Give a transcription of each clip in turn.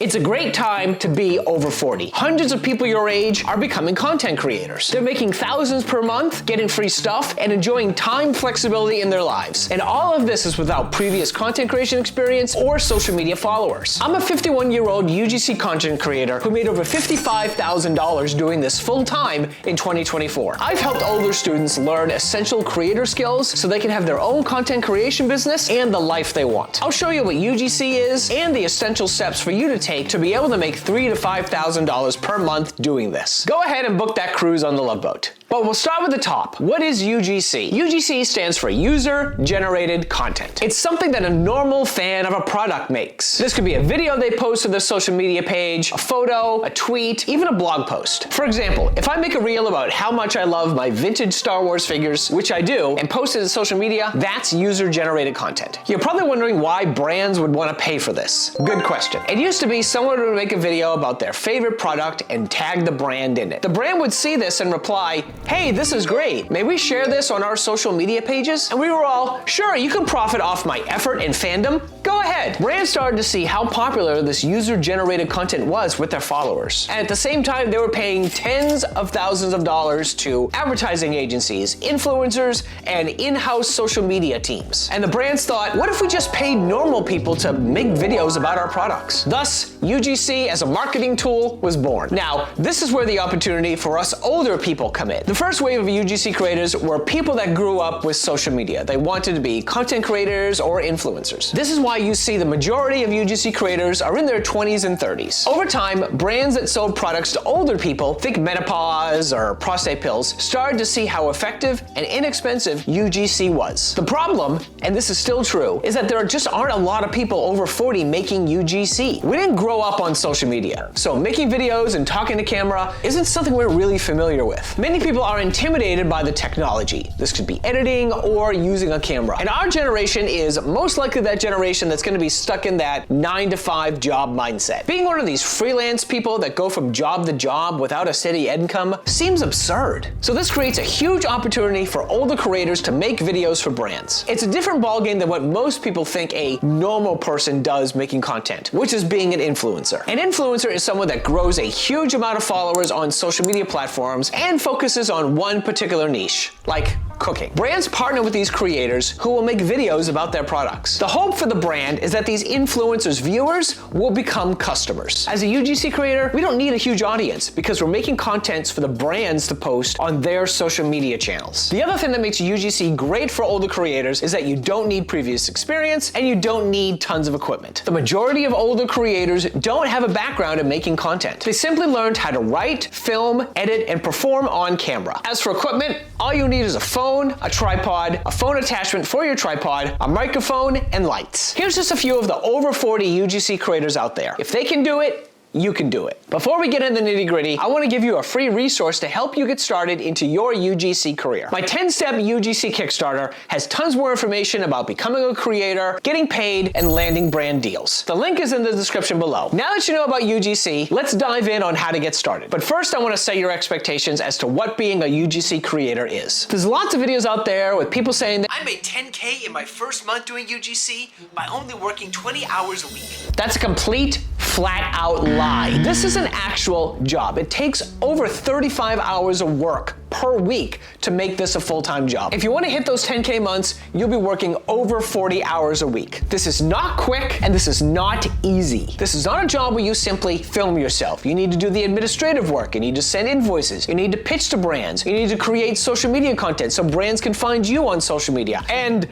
It's a great time to be over 40. Hundreds of people your age are becoming content creators. They're making thousands per month, getting free stuff, and enjoying time flexibility in their lives. And all of this is without previous content creation experience or social media followers. I'm a 51-year-old UGC content creator who made over $55,000 doing this full-time in 2024. I've helped older students learn essential creator skills so they can have their own content creation business and the life they want. I'll show you what UGC is and the essential steps for you to take to be able to make $3,000 to $5,000 per month doing this. Go ahead and book that cruise on the Love Boat. But we'll start with the top. What is UGC? UGC stands for User-Generated Content. It's something that a normal fan of a product makes. This could be a video they post to their social media page, a photo, a tweet, even a blog post. For example, if I make a reel about how much I love my vintage Star Wars figures, which I do, and post it to social media, that's user-generated content. You're probably wondering why brands would want to pay for this. Good question. It used to be someone would make a video about their favorite product and tag the brand in it. The brand would see this and reply, "Hey, this is great. May we share this on our social media pages?" And we were all, "Sure, you can profit off my effort and fandom. Go ahead." Brands started to see how popular this user-generated content was with their followers. And at the same time, they were paying tens of thousands of dollars to advertising agencies, influencers, and in-house social media teams. And the brands thought, what if we just paid normal people to make videos about our products? Thus, UGC as a marketing tool was born. Now, this is where the opportunity for us older people come in. The first wave of UGC creators were people that grew up with social media. They wanted to be content creators or influencers. This is why you see the majority of UGC creators are in their 20s and 30s. Over time, brands that sold products to older people, think menopause or prostate pills, started to see how effective and inexpensive UGC was. The problem, and this is still true, is that there just aren't a lot of people over 40 making UGC. We didn't grow up on social media, so making videos and talking to camera isn't something we're really familiar with. Many people are intimidated by the technology. This could be editing or using a camera. And our generation is most likely that generation that's going to be stuck in that 9-to-5 job mindset. Being one of these freelance people that go from job to job without a steady income seems absurd. So this creates a huge opportunity for older creators to make videos for brands. It's a different ballgame than what most people think a normal person does making content, which is being an influencer. An influencer is someone that grows a huge amount of followers on social media platforms and focuses on one particular niche, like cooking. Brands partner with these creators who will make videos about their products. The hope for the brand is that these influencers' viewers will become customers. As a UGC creator, we don't need a huge audience because we're making contents for the brands to post on their social media channels. The other thing that makes UGC great for older creators is that you don't need previous experience and you don't need tons of equipment. The majority of older creators don't have a background in making content. They simply learned how to write, film, edit, and perform on camera. As for equipment, all you need is a phone, a tripod, a phone attachment for your tripod, a microphone, and lights. Here's just a few of the over 40 UGC creators out there. If they can do it, you can do it. Before we get into the nitty-gritty, I want to give you a free resource to help you get started into your UGC career. My 10-step UGC Kickstarter has tons more information about becoming a creator, getting paid, and landing brand deals. The link is in the description below. Now that you know about UGC, let's dive in on how to get started. But first, I want to set your expectations as to what being a UGC creator is. There's lots of videos out there with people saying that I made $10K in my first month doing UGC by only working 20 hours a week. That's a complete, flat-out lie. This is an actual job. It takes over 35 hours of work per week to make this a full-time job. If you want to hit those 10K months, you'll be working over 40 hours a week. This is not quick and this is not easy. This is not a job where you simply film yourself. You need to do the administrative work. You need to send invoices. You need to pitch to brands. You need to create social media content so brands can find you on social media. And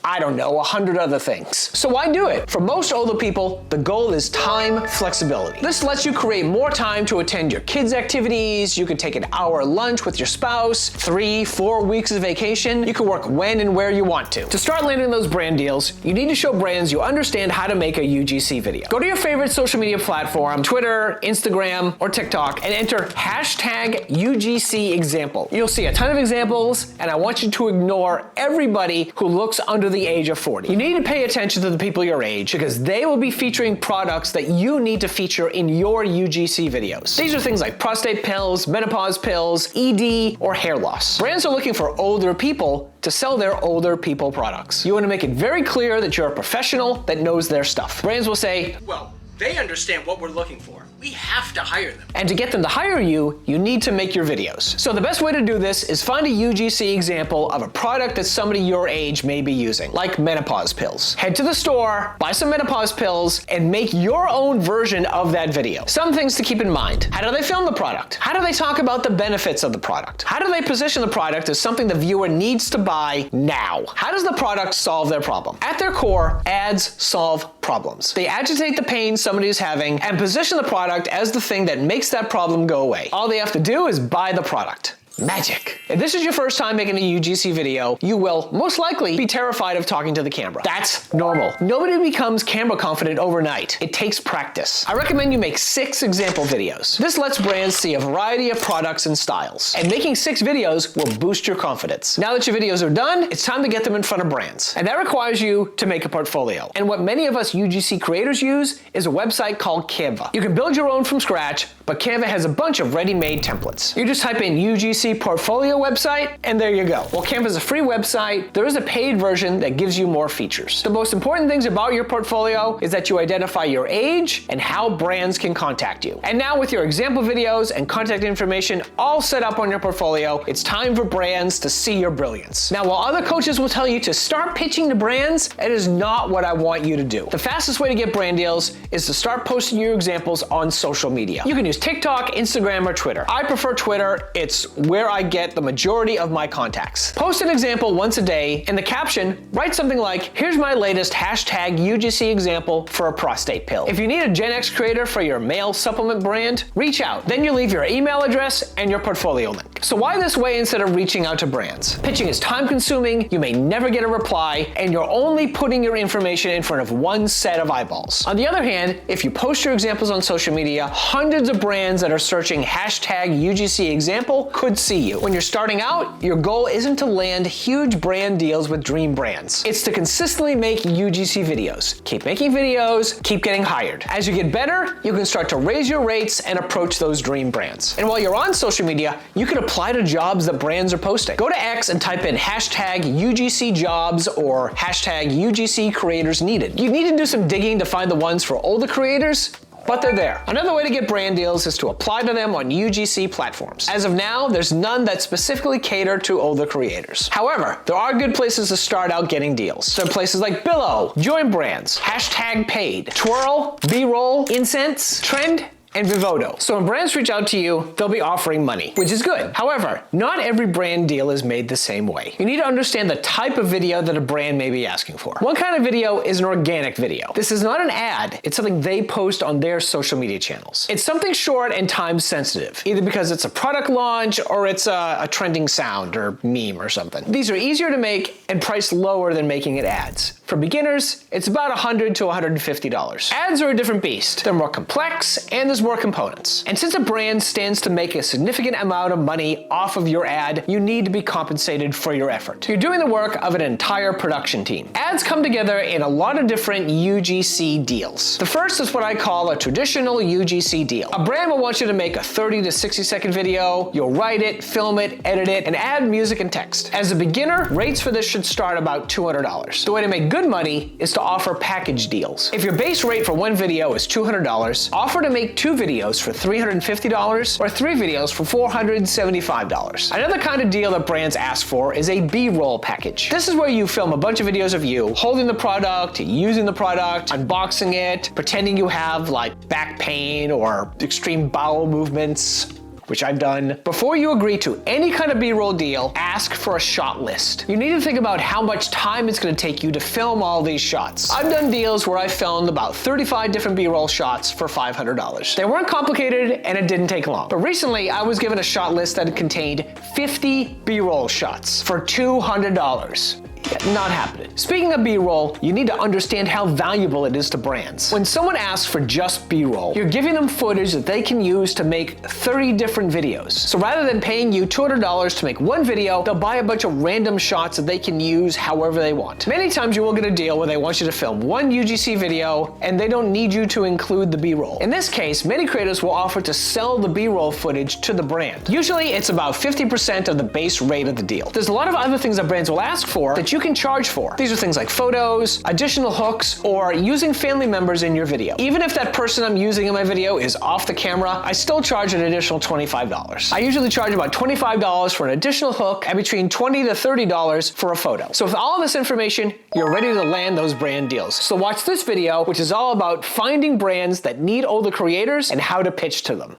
I don't know, 100 other things. So why do it? For most older people, the goal is time flexibility. This lets you create more time to attend your kids' activities. You can take an hour lunch with your spouse, 3-4 weeks of vacation. You can work when and where you want to. To start landing those brand deals, you need to show brands you understand how to make a UGC video. Go to your favorite social media platform, Twitter, Instagram, or TikTok, and enter hashtag UGC example. You'll see a ton of examples, and I want you to ignore everybody who looks under the age of 40. You need to pay attention to the people your age because they will be featuring products that you need to feature in your UGC videos. These are things like prostate pills, menopause pills, ED, or hair loss. Brands are looking for older people to sell their older people products. You want to make it very clear that you're a professional that knows their stuff. Brands will say, well, They understand what we're looking for. We have to hire them. And to get them to hire you, you need to make your videos. So the best way to do this is find a UGC example of a product that somebody your age may be using, like menopause pills. Head to the store, buy some menopause pills, and make your own version of that video. Some things to keep in mind. How do they film the product? How do they talk about the benefits of the product? How do they position the product as something the viewer needs to buy now? How does the product solve their problem? At their core, ads solve problems. They agitate the pain somebody is having and position the product as the thing that makes that problem go away. All they have to do is buy the product. Magic. If this is your first time making a UGC video, you will most likely be terrified of talking to the camera. That's normal. Nobody becomes camera confident overnight. It takes practice. I recommend you make 6 example videos. This lets brands see a variety of products and styles. And making 6 videos will boost your confidence. Now that your videos are done, it's time to get them in front of brands. And that requires you to make a portfolio. And what many of us UGC creators use is a website called Canva. You can build your own from scratch, but Canva has a bunch of ready-made templates. You just type in UGC portfolio website, and there you go. While Canva is a free website, there is a paid version that gives you more features. The most important things about your portfolio is that you identify your age and how brands can contact you. And now with your example videos and contact information all set up on your portfolio, it's time for brands to see your brilliance. Now, while other coaches will tell you to start pitching to brands, it is not what I want you to do. The fastest way to get brand deals is to start posting your examples on social media. You can use TikTok, Instagram, or Twitter. I prefer Twitter. It's where I get the majority of my contacts. Post an example once a day. In the caption, write something like, here's my latest hashtag UGC example for a prostate pill. If you need a Gen X creator for your male supplement brand, reach out. Then you leave your email address and your portfolio link. So why this way instead of reaching out to brands? Pitching is time consuming, you may never get a reply, and you're only putting your information in front of one set of eyeballs. On the other hand, if you post your examples on social media, hundreds of brands that are searching hashtag UGC example could see you. When you're starting out, your goal isn't to land huge brand deals with dream brands. It's to consistently make UGC videos. Keep making videos, keep getting hired. As you get better, you can start to raise your rates and approach those dream brands. And while you're on social media, you can apply to jobs that brands are posting. Go to X and type in hashtag UGC jobs or hashtag UGC creators needed. You need to do some digging to find the ones for older creators, but they're there. Another way to get brand deals is to apply to them on UGC platforms. As of now, there's none that specifically cater to older creators. However, there are good places to start out getting deals. There are places like Billo, Join Brands, Hashtag Paid, Twirl, B-Roll, Incense, Trend, and Vivoto. So when brands reach out to you, they'll be offering money, which is good. However, not every brand deal is made the same way. You need to understand the type of video that a brand may be asking for. One kind of video is an organic video. This is not an ad, it's something they post on their social media channels. It's something short and time sensitive, either because it's a product launch or it's a trending sound or meme or something. These are easier to make and priced lower than making it ads. For beginners, it's about $100 to $150. Ads are a different beast. They're more complex and there's more components. And since a brand stands to make a significant amount of money off of your ad, you need to be compensated for your effort. You're doing the work of an entire production team. Ads come together in a lot of different UGC deals. The first is what I call a traditional UGC deal. A brand will want you to make a 30 to 60 second video. You'll write it, film it, edit it, and add music and text. As a beginner, rates for this should start about $200. The way to make good money is to offer package deals. If your base rate for one video is $200, offer to make 2 videos for $350 or 3 videos for $475. Another kind of deal that brands ask for is a B-roll package. This is where you film a bunch of videos of you holding the product, using the product, unboxing it, pretending you have like back pain or extreme bowel movements, which I've done. Before you agree to any kind of B-roll deal, ask for a shot list. You need to think about how much time it's gonna take you to film all these shots. I've done deals where I filmed about 35 different B-roll shots for $500. They weren't complicated and it didn't take long. But recently, I was given a shot list that contained 50 B-roll shots for $200. Not happening. Speaking of B-roll, you need to understand how valuable it is to brands. When someone asks for just B-roll, you're giving them footage that they can use to make 30 different videos. So rather than paying you $200 to make one video, they'll buy a bunch of random shots that they can use however they want. Many times you will get a deal where they want you to film one UGC video and they don't need you to include the B-roll. In this case, many creators will offer to sell the B-roll footage to the brand. Usually it's about 50% of the base rate of the deal. There's a lot of other things that brands will ask for that you can charge for. These are things like photos, additional hooks, or using family members in your video. Even if that person I'm using in my video is off the camera, I still charge an additional $25. I usually charge about $25 for an additional hook and between $20 to $30 for a photo. So with all of this information, you're ready to land those brand deals. So watch this video, which is all about finding brands that need older creators and how to pitch to them.